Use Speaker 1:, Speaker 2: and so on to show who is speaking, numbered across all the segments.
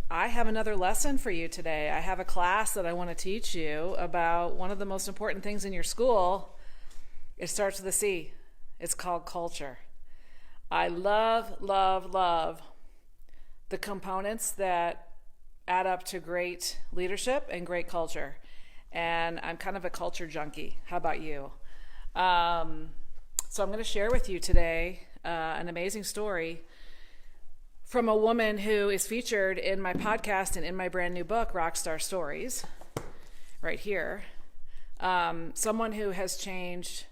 Speaker 1: I have another lesson for you today. I have a class that I want to teach you about one of the most important things in your school. It starts with a C. It's called culture. I love, love, love the components that add up to great leadership and great culture. And I'm kind of a culture junkie. How about you? So I'm going to share with you today an amazing story from a woman who is featured in my podcast and in my brand new book, Rockstar Stories, right here. Someone who has changed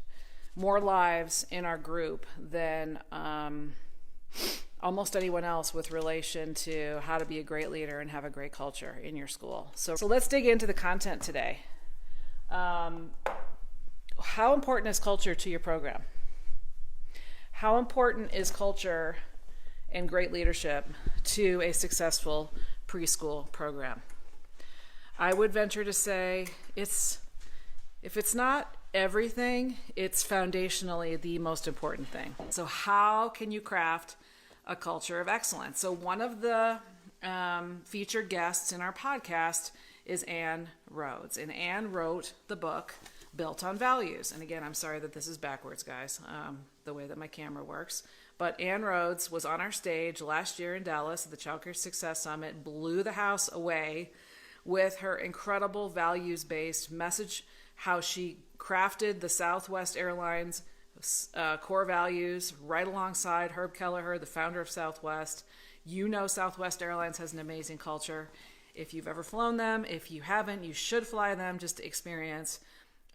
Speaker 1: more lives in our group than almost anyone else with relation to how to be a great leader and have a great culture in your school. So let's dig into the content today. How important is culture to your program? How important is culture and great leadership to a successful preschool program? I would venture to say if it's not everything, it's foundationally the most important thing. So how can you craft a culture of excellence? So one of the featured guests in our podcast is Ann Rhoades, and Ann wrote the book Built on Values. And again, I'm sorry that this is backwards, guys, the way that my camera works. But Ann Rhoades was on our stage last year in Dallas at the Child Care Success Summit, blew the house away with her incredible values-based message, how she crafted the Southwest Airlines core values right alongside Herb Kelleher, the founder of Southwest. You know Southwest Airlines has an amazing culture. If you've ever flown them, if you haven't, you should fly them just to experience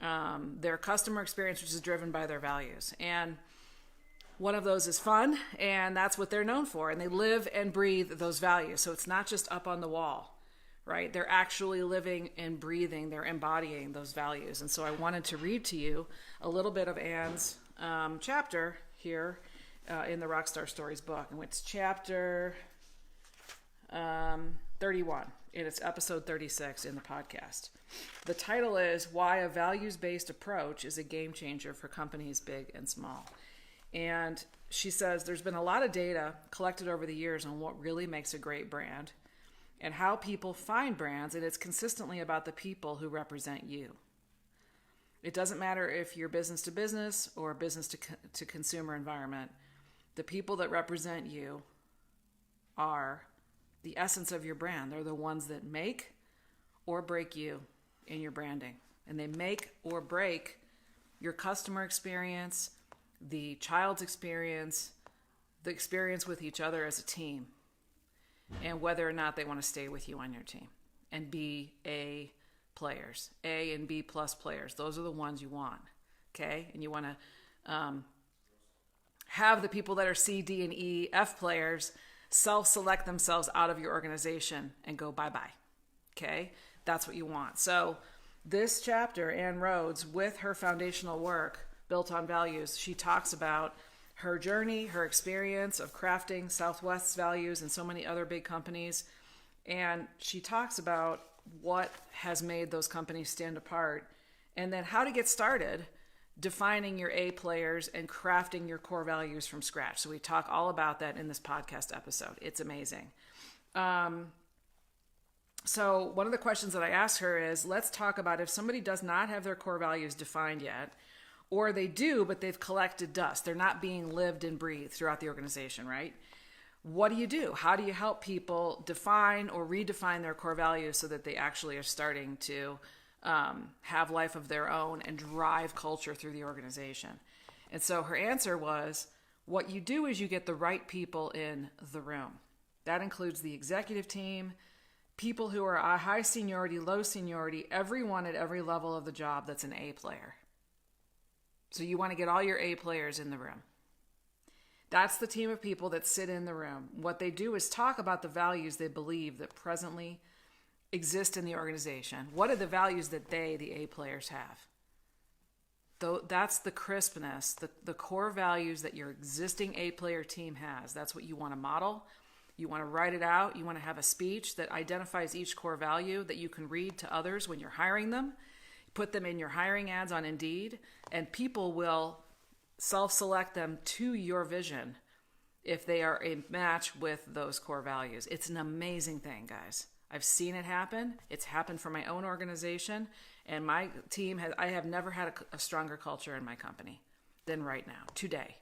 Speaker 1: their customer experience, which is driven by their values. And one of those is fun, and that's what they're known for. And they live and breathe those values. So it's not just up on the wall, right? They're actually living and breathing. They're embodying those values. And so I wanted to read to you a little bit of Ann's chapter here in the Rockstar Stories book. And it's chapter 31, and it's episode 36 in the podcast. The title is Why a Values-Based Approach is a Game Changer for Companies Big and Small. And she says there's been a lot of data collected over the years on what really makes a great brand and how people find brands, and it's consistently about the people who represent you. It doesn't matter if you're business to business or business to consumer environment. The people that represent you are the essence of your brand. They're the ones that make or break you in your branding. And they make or break your customer experience, the child's experience, the experience with each other as a team, and whether or not they want to stay with you on your team and be A players, A and B plus players. Those are the ones you want, okay? And you want to have the people that are C, D, and E, F players self-select themselves out of your organization and go bye-bye, okay? That's what you want. So this chapter, Ann Rhoades, with her foundational work, Built on Values, she talks about her journey, her experience of crafting Southwest's values and so many other big companies. And she talks about what has made those companies stand apart, and then how to get started defining your A players and crafting your core values from scratch. So we talk all about that in this podcast episode. It's amazing. So one of the questions that I asked her is, let's talk about if somebody does not have their core values defined yet, or they do, but they've collected dust. They're not being lived and breathed throughout the organization, right? What do you do? How do you help people define or redefine their core values so that they actually are starting to have life of their own and drive culture through the organization? And so her answer was, what you do is you get the right people in the room. That includes the executive team, people who are high seniority, low seniority, everyone at every level of the job that's an A player. So you want to get all your A players in the room. That's the team of people that sit in the room. What they do is talk about the values they believe that presently exist in the organization. What are the values that they, the A players, have? That's the crispness, the core values that your existing A player team has. That's what you want to model. You want to write it out. You want to have a speech that identifies each core value that you can read to others when you're hiring them. Put them in your hiring ads on Indeed, and people will self-select them to your vision if they are a match with those core values. It's an amazing thing, guys. I've seen it happen. It's happened for my own organization, and my team I have never had a stronger culture in my company than right now, today.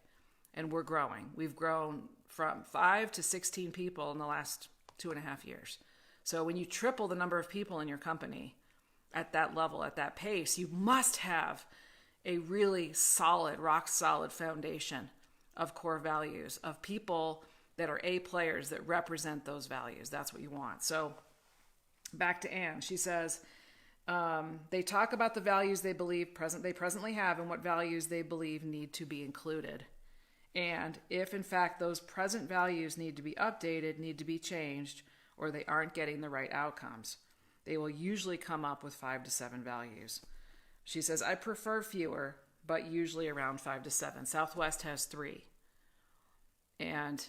Speaker 1: And we're growing. We've grown from 5 to 16 people in the last 2.5 years. So when you triple the number of people in your company at that level, at that pace, you must have a really solid, rock solid foundation of core values, of people that are A players that represent those values. That's what you want. So back to Ann. She says, they talk about the values they believe they presently have and what values they believe need to be included. And if in fact those present values need to be updated, need to be changed, or they aren't getting the right outcomes, they will usually come up with 5 to 7 values. She says, I prefer fewer, but usually around 5 to 7. Southwest has 3. And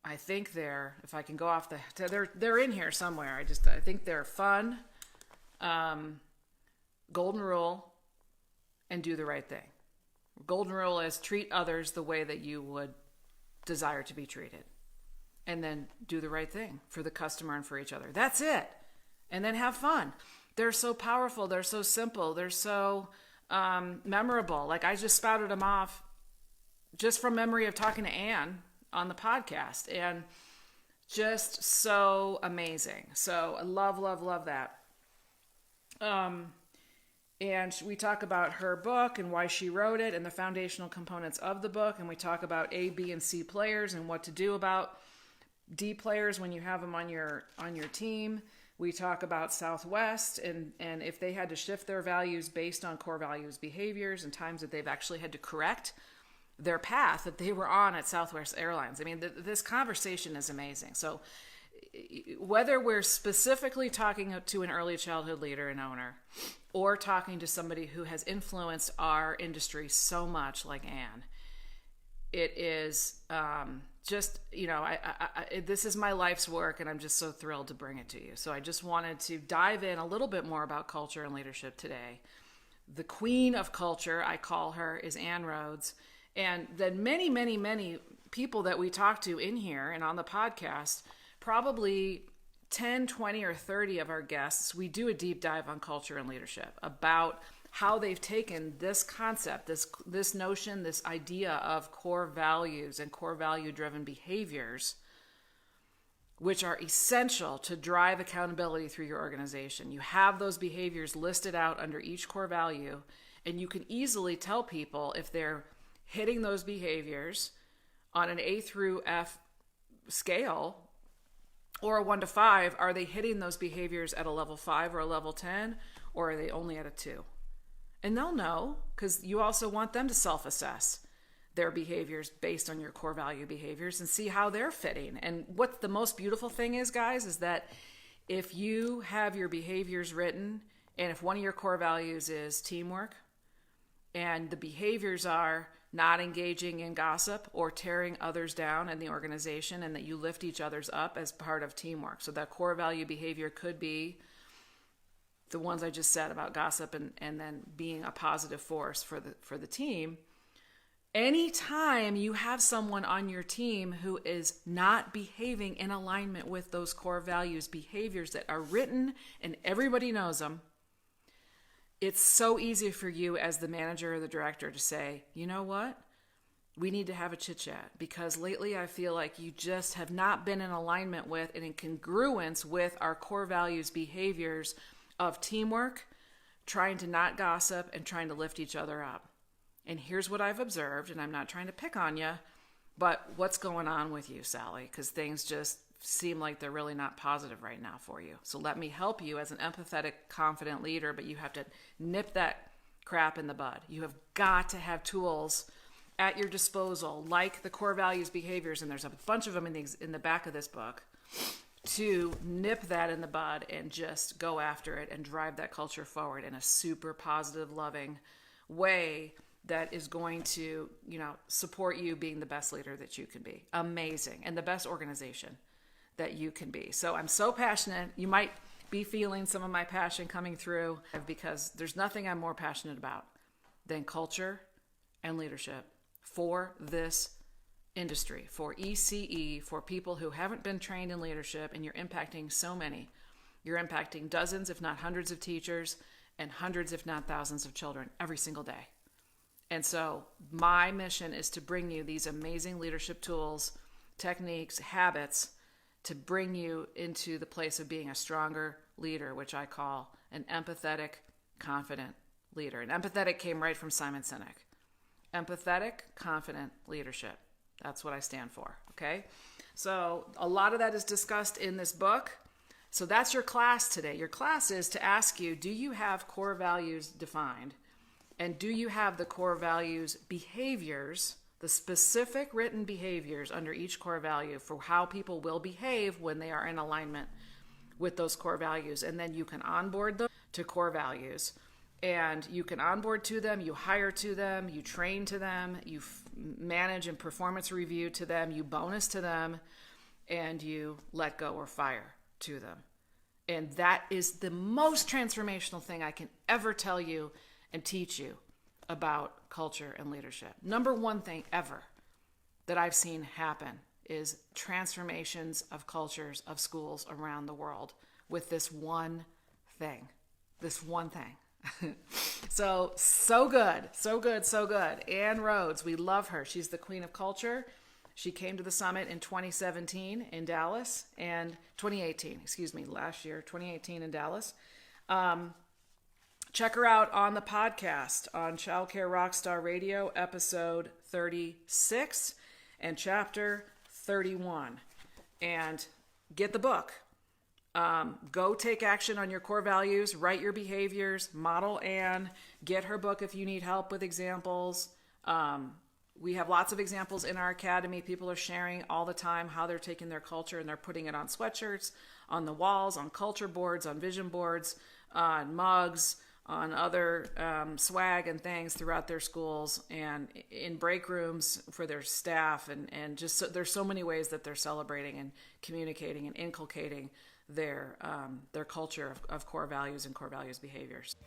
Speaker 1: I think if I can go off they're in here somewhere. I think they're fun, golden rule, and do the right thing. Golden rule is treat others the way that you would desire to be treated. And then do the right thing for the customer and for each other. That's it. And then have fun. They're so powerful. They're so simple. They're so memorable. Like I just spouted them off just from memory of talking to Ann on the podcast. And just so amazing. So I love, love, love that. And we talk about her book and why she wrote it and the foundational components of the book. And we talk about A, B, and C players and what to do about D players when you have them on your team. We talk about Southwest and if they had to shift their values based on core values behaviors and times that they've actually had to correct their path that they were on at Southwest Airlines. I mean, this conversation is amazing. So whether we're specifically talking to an early childhood leader and owner or talking to somebody who has influenced our industry so much like Ann, it is just, this is my life's work and I'm just so thrilled to bring it to you. So I just wanted to dive in a little bit more about culture and leadership today. The queen of culture, I call her, is Ann Rhoades. And then many, many, many people that we talk to in here and on the podcast, probably 10, 20, or 30 of our guests, we do a deep dive on culture and leadership about how they've taken this concept, this notion, this idea of core values and core value-driven behaviors, which are essential to drive accountability through your organization. You have those behaviors listed out under each core value, and you can easily tell people if they're hitting those behaviors on an A through F scale or a 1 to 5. Are they hitting those behaviors at a level 5 or a level 10, or are they only at a 2? And they'll know, because you also want them to self-assess their behaviors based on your core value behaviors and see how they're fitting. And what the most beautiful thing is, guys, is that if you have your behaviors written, and if one of your core values is teamwork, and the behaviors are not engaging in gossip or tearing others down in the organization, and that you lift each other's up as part of teamwork. So that core value behavior could be the ones I just said about gossip and then being a positive force for the team. Anytime you have someone on your team who is not behaving in alignment with those core values, behaviors that are written and everybody knows them, it's so easy for you as the manager or the director to say, you know what? We need to have a chit chat, because lately I feel like you just have not been in alignment with and in congruence with our core values, behaviors of teamwork, trying to not gossip, and trying to lift each other up. And here's what I've observed, and I'm not trying to pick on you, but what's going on with you, Sally? Because things just seem like they're really not positive right now for you. So let me help you as an empathetic, confident leader, but you have to nip that crap in the bud. You have got to have tools at your disposal, like the core values behaviors, and there's a bunch of them in the back of this book, to nip that in the bud and just go after it and drive that culture forward in a super positive, loving way that is going to, support you being the best leader that you can be. Amazing. And the best organization that you can be. So I'm so passionate. You might be feeling some of my passion coming through, because there's nothing I'm more passionate about than culture and leadership for this industry, for ECE, for people who haven't been trained in leadership, and you're impacting so many. You're impacting dozens, if not hundreds of teachers, and hundreds, if not thousands of children every single day. And so my mission is to bring you these amazing leadership tools, techniques, habits to bring you into the place of being a stronger leader, which I call an empathetic, confident leader. And empathetic came right from Simon Sinek. Empathetic, confident leadership. That's what I stand for, okay? So a lot of that is discussed in this book. So that's your class today. Your class is to ask you, do you have core values defined? And do you have the core values behaviors, the specific written behaviors under each core value for how people will behave when they are in alignment with those core values? And then you can onboard them to core values. And you can onboard to them, you hire to them, you train to them, you manage and performance review to them, you bonus to them, and you let go or fire to them. And that is the most transformational thing I can ever tell you and teach you about culture and leadership. Number one thing ever that I've seen happen is transformations of cultures of schools around the world with this one thing. This one thing. So good. Ann Rhoades, we love her. She's the queen of culture. She came to the summit in 2017 in Dallas, and 2018, last year, 2018 in Dallas. Check her out on the podcast on Childcare Rockstar Radio, episode 36 and chapter 31. And get the book. Go take action on your core values, write your behaviors, model Ann, get her book if you need help with examples. We have lots of examples in our academy. People are sharing all the time how they're taking their culture and they're putting it on sweatshirts, on the walls, on culture boards, on vision boards, on mugs, on other swag and things throughout their schools and in break rooms for their staff. And just so, there's so many ways that they're celebrating and communicating and inculcating their culture of core values and core values behaviors.